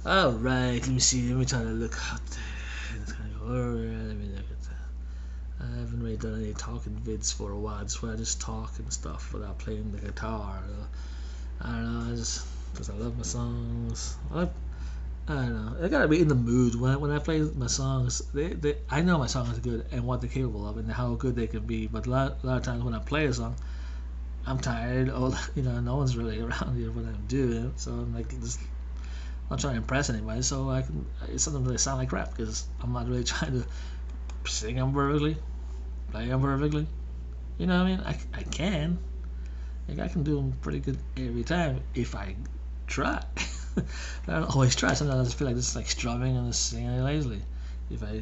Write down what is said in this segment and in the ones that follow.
Alright, let me see. Let me try to look out there. It's kind of go, alright, let me look at that. I haven't really done any talking vids for a while. Just where I just talk and stuff without playing the guitar. I don't know. I just because I love my songs. I don't know. I gotta be in the mood when I play my songs. I know my songs are good and what they're capable of and how good they can be. But a lot of times when I play a song, I'm tired. Or no one's really around here when I'm doing it. So I'm like just not trying to impress anybody. So sometimes they sound like crap because I'm not really trying to sing them perfectly, play them perfectly. You know what I mean? I can. Like I can do them pretty good every time if I try. I don't always try. Sometimes I just feel like this is like strumming and just singing lazily. If I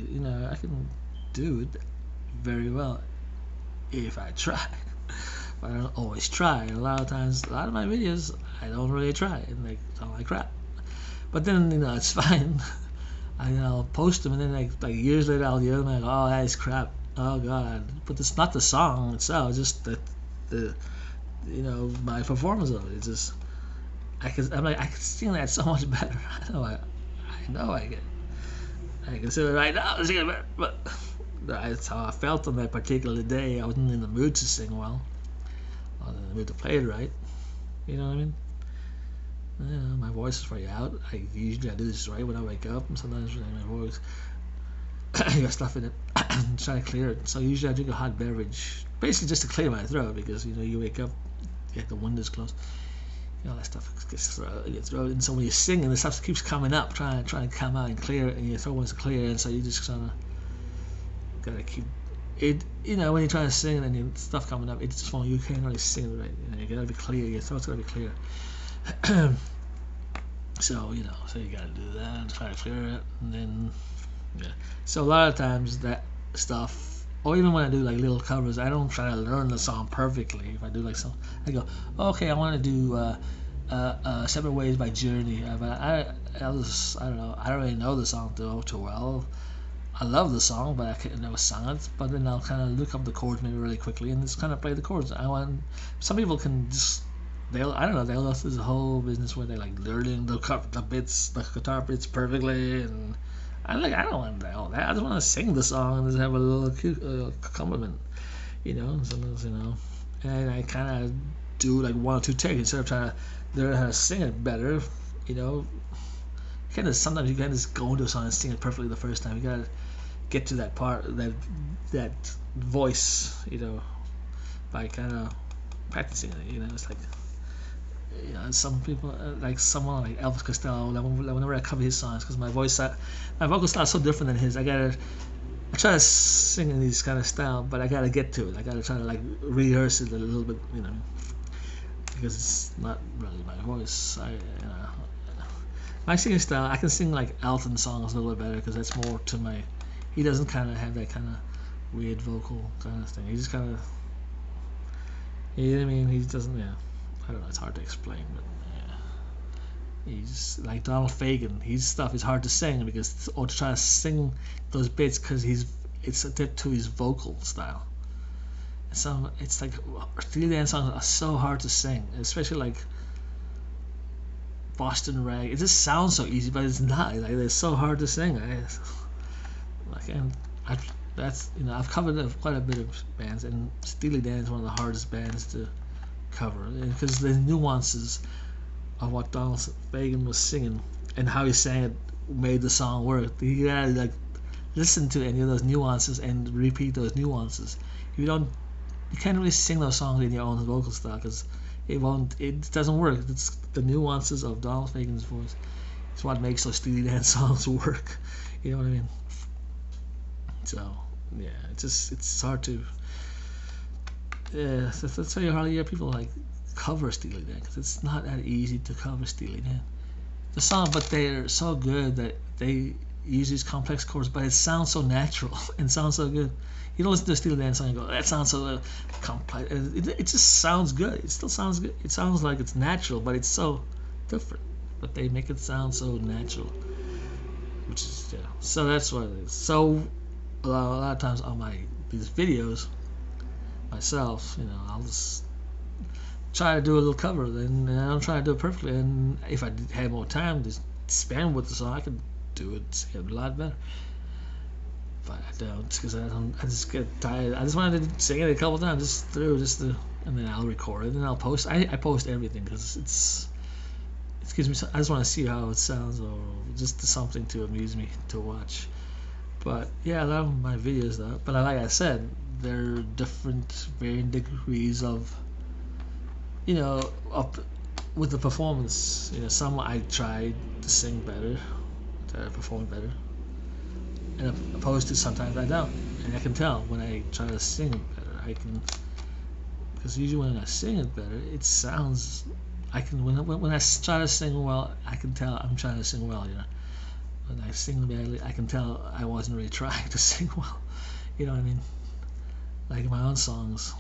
can do it very well if I try. But I don't always try. And a lot of times, a lot of my videos, I don't really try, and they sound like crap. But then it's fine. I'll post them, and then like years later, I'll hear them and I go, "Oh, that is crap. Oh God!" But it's not the song itself. It's just the my performance of it. It's just I can sing that so much better. I know I can sing it right now. Sing it better, but that's how I felt on that particular day. I wasn't in the mood to sing well. I was in the mood to play it right. You know what I mean? My voice is very out. I do this right when I wake up, and sometimes when my voice I got stuff in it. Trying to clear it. So usually I drink a hot beverage, basically just to clear my throat because you wake up, you have the windows closed, all that stuff gets in your throat, and so when you sing and the stuff keeps coming up, trying to come out and clear it, and your throat wants to clear, and so you just kind of gotta keep it. When you're trying to sing and your stuff coming up, it's just you can't really sing it right. You gotta be clear. Your throat's gotta be clear. So so you gotta do that and try to clear it, and then yeah. So a lot of times that stuff, or even when I do like little covers, I don't try to learn the song perfectly. If I do like some, I go, okay, I want to do "Separate Ways" by Journey, but I don't know, I don't really know the song too well. I love the song, but I never sung it. But then I'll kind of look up the chords maybe really quickly and just kind of play the chords. Some people can just I don't know, they'll go through the whole business where they're like learning the guitar bits perfectly, and I don't want all that. I just want to sing the song and just have a little cute compliment, sometimes and I kind of do like one or two takes instead of trying to learn how to sing it better, you know. Sometimes you can't just go into a song and sing it perfectly the first time. You gotta get to that part, that voice, by kind of practicing it. It's like some people like someone like Elvis Costello. Whenever I cover his songs, because my vocal style is so different than his, I try to sing in these kind of style, but I gotta get to it. I gotta try to like rehearse it a little bit, because it's not really my voice. My singing style, I can sing like Elton songs a little bit better because that's more to my. He doesn't kind of have that kind of weird vocal kind of thing. He just kind of, you know what I mean? He doesn't. Yeah, I don't know. It's hard to explain, but yeah, he's like Donald Fagen. His stuff is hard to sing or to try to sing those bits because it's adapted to his vocal style. So it's like Steely Dan songs are so hard to sing, especially like Boston Rag. It just sounds so easy, but it's not. Like it's so hard to sing. I've covered quite a bit of bands, and Steely Dan is one of the hardest bands to cover because the nuances of what Donald Fagen was singing and how he sang it made the song work. You gotta like listen to any of those nuances and repeat those nuances. If you don't, you can't really sing those songs in your own vocal style because it doesn't work. It's the nuances of Donald Fagen's voice. It's what makes those Steely Dan songs work. You know what I mean? So yeah, it's hard to. Yeah, that's why you hardly hear people like cover Steely Dan because it's not that easy to cover Steely Dan. The song, but they're so good that they use these complex chords, but it sounds so natural and sounds so good. You don't listen to a Steely Dan song and go, that sounds so complex. It just sounds good. It still sounds good. It sounds like it's natural, but it's so different. But they make it sound so natural, which is yeah. So that's what it is. So a lot of times on these videos, myself, I'll just try to do a little cover, and I don't try to do it perfectly. And if I had more time, just spend with the song, I could do it a lot better. But I don't, because I don't. I just get tired. I just wanted to sing it a couple times, just to, and then I'll record it and I'll post. I post everything because it gives me. I just want to see how it sounds, or just something to amuse me to watch. But yeah, I love my videos though. But like I said, they're different, varying degrees of, up with the performance. Some I try to sing better, to perform better, and opposed to sometimes I don't, and I can tell when I try to sing it better. Because usually when I sing it better, it sounds. I can when I try to sing well, I can tell I'm trying to sing well. When I sing badly, I can tell I wasn't really trying to sing well. You know what I mean? Like my own songs,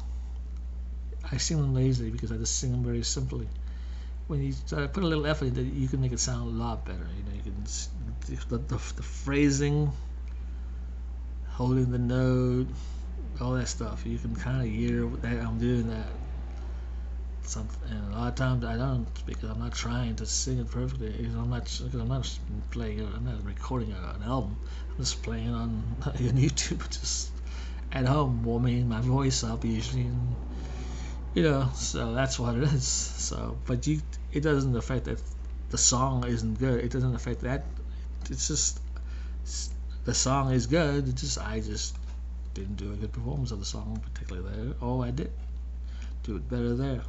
I sing them lazily because I just sing them very simply. When you put a little effort into it, you can make it sound a lot better. You can the phrasing, holding the note, all that stuff. You can kind of hear that I'm doing that. And a lot of times I don't, because I'm not trying to sing it perfectly. I'm not playing it. I'm not recording an album. I'm just playing it on YouTube, just at home, warming my voice up usually, and so that's what it is. So, but it doesn't affect that the song isn't good. It doesn't affect that. It's just the song is good. I just didn't do a good performance of the song, particularly there. Oh, I did do it better there.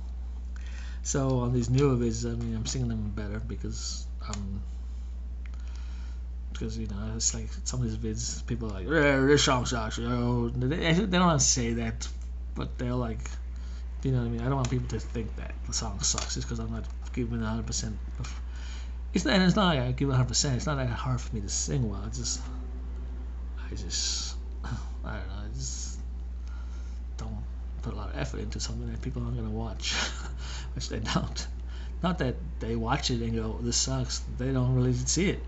So on these newer vids, I'm singing them better because it's like some of these vids, people are like, this song sucks. They don't say that, but they're like, you know what I mean? I don't want people to think that the song sucks just because I'm not giving 100%. It's not like I give 100%. It's not that hard for me to sing well. I just I don't know. I just don't put a lot of effort into something that people aren't gonna watch, which they don't. Not that they watch it and go, "This sucks." They don't really see it.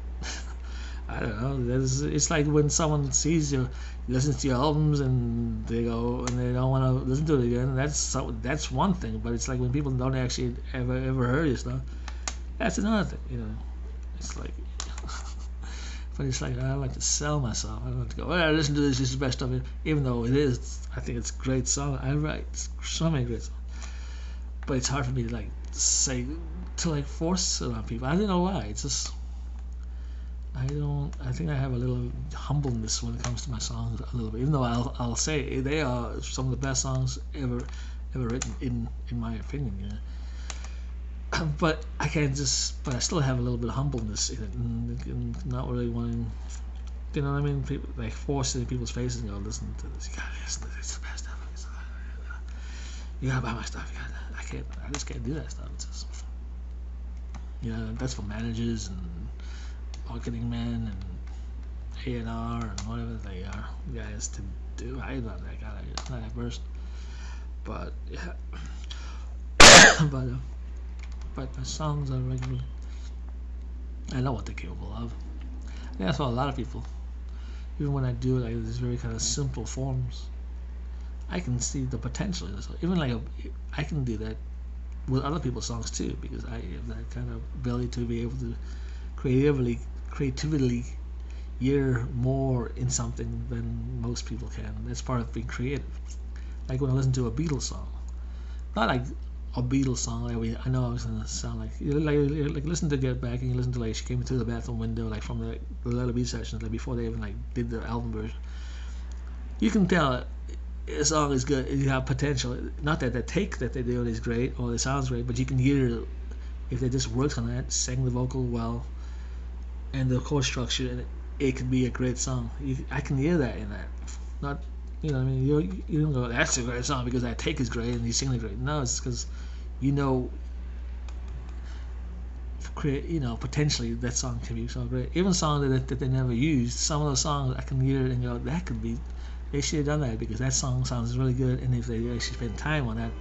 I don't know. It's like when someone sees you, listens to your albums, and they go and they don't want to listen to it again. That's one thing. But it's like when people don't actually ever heard your stuff. That's another thing. It's like. But it's like I like to sell myself. I don't like to go, listen to this is the best of it. Even though it is, I think it's a great song. I write so many great songs. But it's hard for me to force it on people. I don't know why. It's just I think I have a little humbleness when it comes to my songs a little bit. Even though I'll say they are some of the best songs ever written in my opinion. But I but I still have a little bit of humbleness in it, and not really wanting, you know what I mean? People, like force it in people's faces and go, listen to this. You gotta listen to this. It's the best stuff. You gotta buy my stuff. I just can't do that stuff. It's just, that's for managers and marketing men and A&R and whatever they are guys to do. I'm not that guy. I'm not that person. But yeah. But my songs are regularly. I know what they're capable of. And that's what a lot of people. Even when I do like these very kind of simple forms, I can see the potential in this. Even I can do that with other people's songs too, because I have that kind of ability to be able to creatively hear more in something than most people can. That's part of being creative. Like when I listen to a Beatles song, not like a Beatles song I know I was gonna sound like listen to Get Back and you listen to like She Came Through the Bathroom Window, like from the Let It Be sessions, like before they even like did the album version. You can tell a song is good. You have potential. Not that the take that they do is great or it sounds great, but you can hear if they just worked on that, sang the vocal well, and the chord structure, and it could be a great song. I can hear that in that. Not. You know what I mean? You don't go, that's a great song because that take is great and he's singing great. No, it's because potentially that song can be so great. Even songs that they never used, some of those songs I can hear it and go, that could be, they should have done that because that song sounds really good. And if they actually spent time on that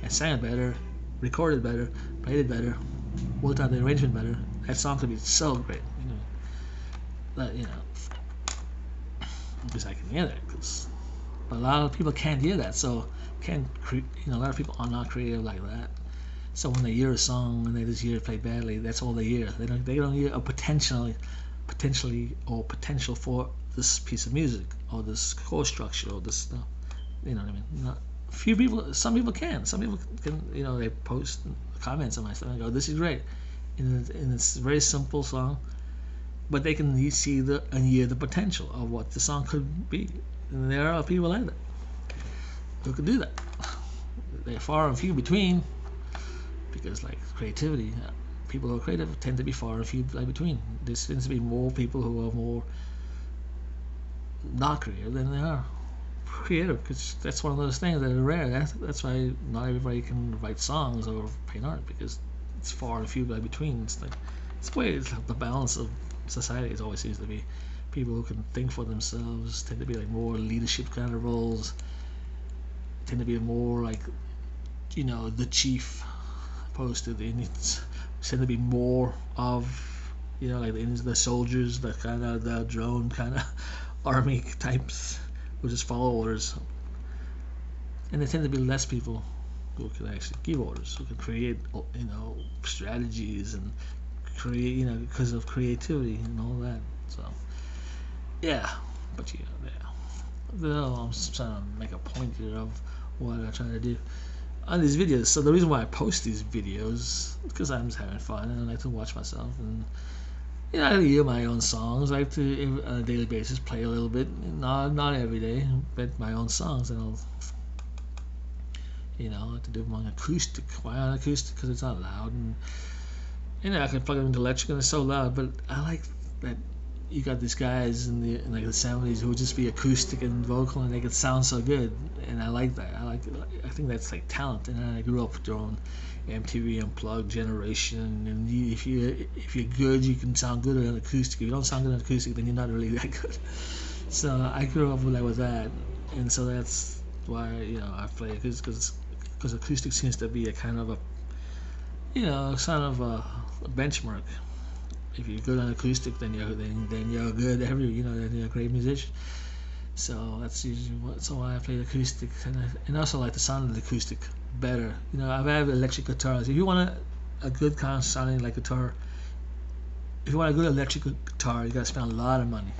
and sang it better, recorded better, played it better, worked out the arrangement better, that song could be so great. But because I can hear that. But a lot of people can't hear that, so a lot of people are not creative like that. So when they hear a song and they just hear it played badly, that's all they hear. They don't hear a potential for this piece of music or this chord structure or this stuff. You know what I mean? Not, few people, some people can. Some people can, they post comments on my stuff and go, "This is great," and it's a very simple song, but they can see and hear the potential of what the song could be. And there are people like that who can do that. They're far and few between, because like creativity, people who are creative tend to be far and few between. There tends to be more people who are more not creative than they are creative, because that's one of those things that are rare. That's why not everybody can write songs or paint art, because it's far and few between. It's the way the balance of society always seems to be. People who can think for themselves tend to be like more leadership kind of roles, tend to be more like the chief, opposed to the Indians tend to be more of like the Indians, the soldiers, the kind of the drone kind of army types who just follow orders. And there tend to be less people who can actually give orders, who can create strategies and create because of creativity and all that. So yeah, but I'm just trying to make a point here of what I'm trying to do on these videos. So the reason why I post these videos is because I'm just having fun and I like to watch myself, and I hear my own songs. I like to on a daily basis play a little bit, not every day, but my own songs, and I'll I like to do them on acoustic. Why on acoustic? Because it's not loud, and I can plug it into electric and it's so loud. But I like that you got these guys in like the 70s who would just be acoustic and vocal and they could sound so good, and I like that. I think that's like talent. And I grew up during MTV Unplugged generation, and if you're good, you can sound good on acoustic. If you don't sound good on acoustic, then you're not really that good. So I grew up with that, and so that's why I play acoustic, because acoustic seems to be a kind of a sort of a benchmark. If you're good on acoustic, then you're good. Then you're a great musician. So that's usually why I play acoustic, and also like the sound of the acoustic better. I've had electric guitars. If you want a good kind of sounding like guitar, if you want a good electric guitar, you gotta spend a lot of money,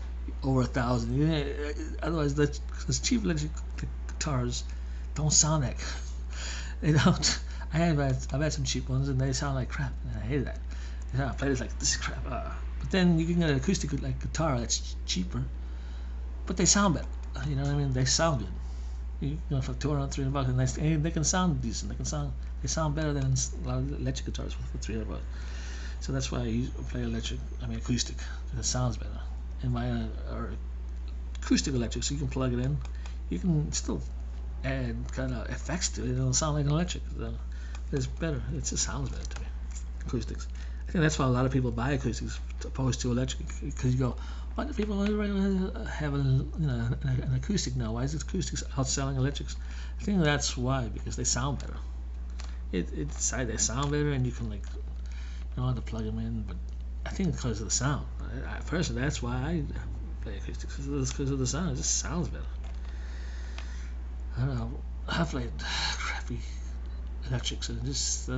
over $1,000. Otherwise, those cheap electric guitars don't sound that good. They don't. I've had some cheap ones and they sound like crap, and I hate that. I play this like, this is crap. But then you can get an acoustic like guitar that's cheaper, but they sound better. You know what I mean? They sound good. For $200, $300, and they can sound decent. They sound better than a lot of electric guitars for $300. So that's why I play acoustic, because it sounds better. And mine are acoustic electric, so you can plug it in. You can still add kind of effects to it. It'll sound like an electric. So it's better. It just sounds better to me. Acoustics. I think that's why a lot of people buy acoustics opposed to electric, because you go, why do people have an acoustic now? Why is acoustics outselling electrics? I think that's why, because they sound better. They sound better, and you can have to plug them in. But I think because of the sound. Personally, that's why I play acoustics, because of the sound. It just sounds better. I don't know. I played crappy electrics, and just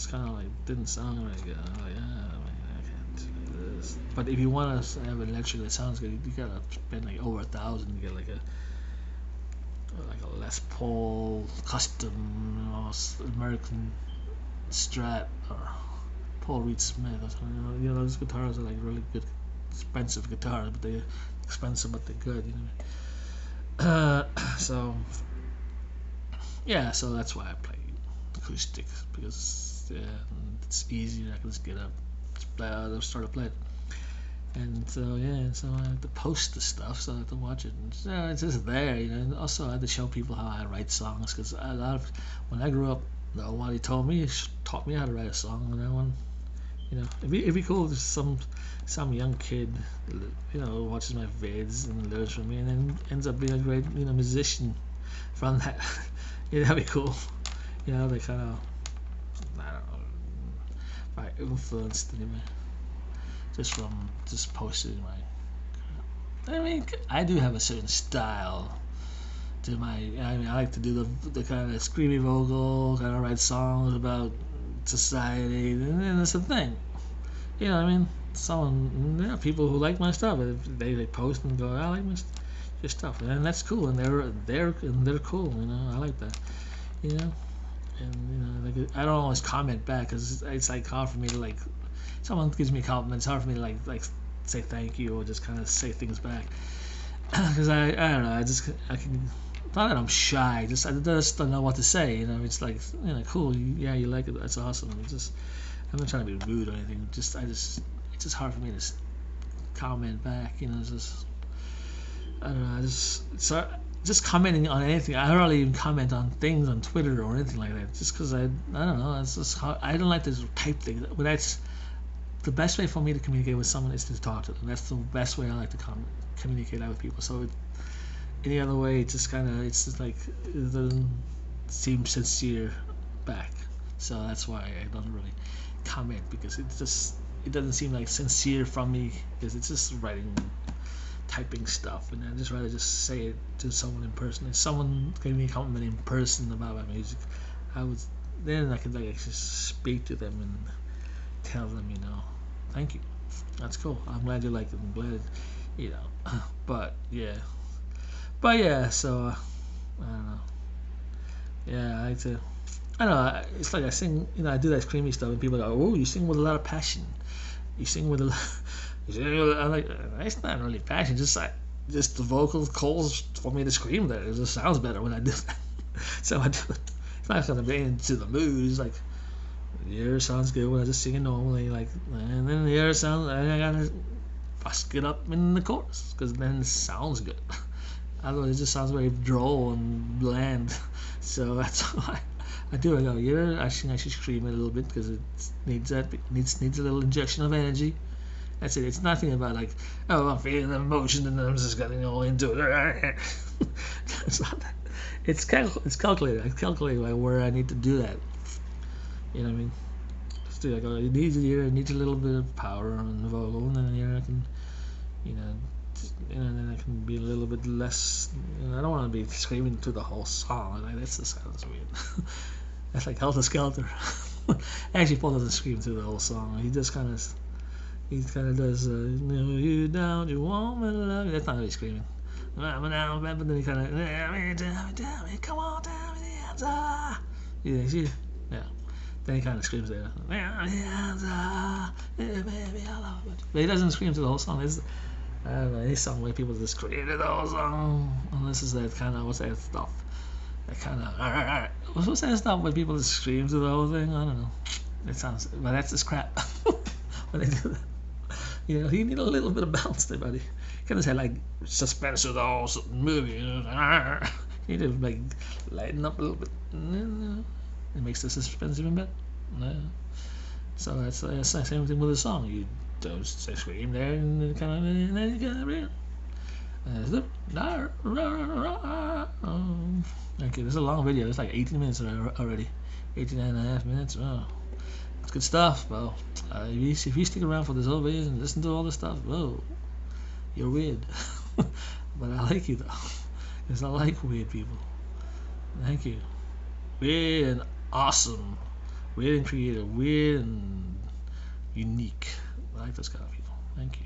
kind of didn't sound very good. I'm like, I can't do this. But if you want to have an electric that sounds good, you gotta spend over $1,000 to get like a Les Paul custom, American Strat or Paul Reed Smith or something. Those guitars are like really good, expensive guitars, but they're expensive, but they're good. So that's why I play acoustic, because it's easier. I can just get up, start to play it, and so I have to post the stuff, so I have to watch it. And, it's just there, And also I have to show people how I write songs, because when I grew up, nobody taught me how to write a song, and I want, it'd be cool if some young kid, watches my vids and learns from me, and then ends up being a great, musician from that. That'd be cool. They kind of, I don't know, by influenced anyway, just posting I do have a certain style to my. I like to do the kind of screamy vocal, kind of write songs about society, and it's a thing. You know what I mean? There are people who like my stuff. They post and go, I like your stuff, and that's cool. And they're cool. You know, I like that. You know, and like I don't always comment back because it's like hard for me to like. Someone gives me a compliment, it's hard for me to like say thank you or just kind of say things back. Because I don't know. I can. Not that I'm shy. I just don't know what to say. You know, it's like cool. Yeah, you like it. That's awesome. I'm not trying to be rude or anything. It's just hard for me to comment back. You know, it's just I don't know. Just commenting on anything. I hardly even comment on things on Twitter or anything like that. Just because I don't know. It's just hard. I don't like this type thing. But that's the best way for me to communicate with someone is to talk to them. That's the best way I like to communicate out with people. So any other way, it's just like it doesn't seem sincere back. So that's why I don't really comment because it doesn't seem like sincere from me because it's just typing stuff, and I just rather just say it to someone in person. If someone gave me a compliment in person about my music, then I could like actually speak to them and tell them, thank you. That's cool. I'm glad you like it. I'm glad, but yeah. So I don't know. Yeah, I like to. I don't know. It's like I sing. I do that screamy stuff, and people go, "Oh, you sing with a lot of passion. You sing with a lot." I'm like, it's not really passion. Just the vocal calls for me to scream there. It just sounds better when I do that. So I do it. It's not gonna be into the mood. It's like the air sounds good when I just sing it normally. Like, and then the air sounds. I gotta fusk it up in the chorus because then it sounds good. Otherwise, it just sounds very droll and bland. So that's why I do. I go, yeah, I think I should scream it a little bit because it needs a little injection of energy. That's it. It's nothing about like, oh, I'm feeling the emotion and I'm just getting all into it. It's not that. It's calculated. I calculate like where I need to do that. You know what I mean? Just do like, it needs a little bit of power on the vocal, and then here I can, then I can be a little bit less. I don't want to be screaming through the whole song. Like that sounds weird. That's like Helter Skelter. Actually, Paul doesn't scream through the whole song. He just kind of does. You down, you want me to love you. That's not really screaming. But then he kind of, come on, tell me the answer. Yeah. Then he kind of screams there. But he doesn't scream through the whole song. I don't know, any song where people just scream through the whole song. Unless it's that kind of, what's that stuff? That kind of, what's that stuff where people just scream through the whole thing? I don't know. It sounds, but that's just crap. When they do that. You need a little bit of bounce there, buddy. You can't just have like suspense through the whole movie. You need to like lighten up a little bit. It makes the suspense even better. So that's the same thing with the song. You don't scream there and then you kind of. Okay, this is a long video. It's like 18 minutes already. 18 and a half minutes. Oh. It's good stuff, bro. If you stick around for this whole video and listen to all this stuff, whoa, you're weird. But I like you though, because I like weird people. Thank you. Weird and awesome. Weird and creative. Weird and unique. I like those kind of people. Thank you.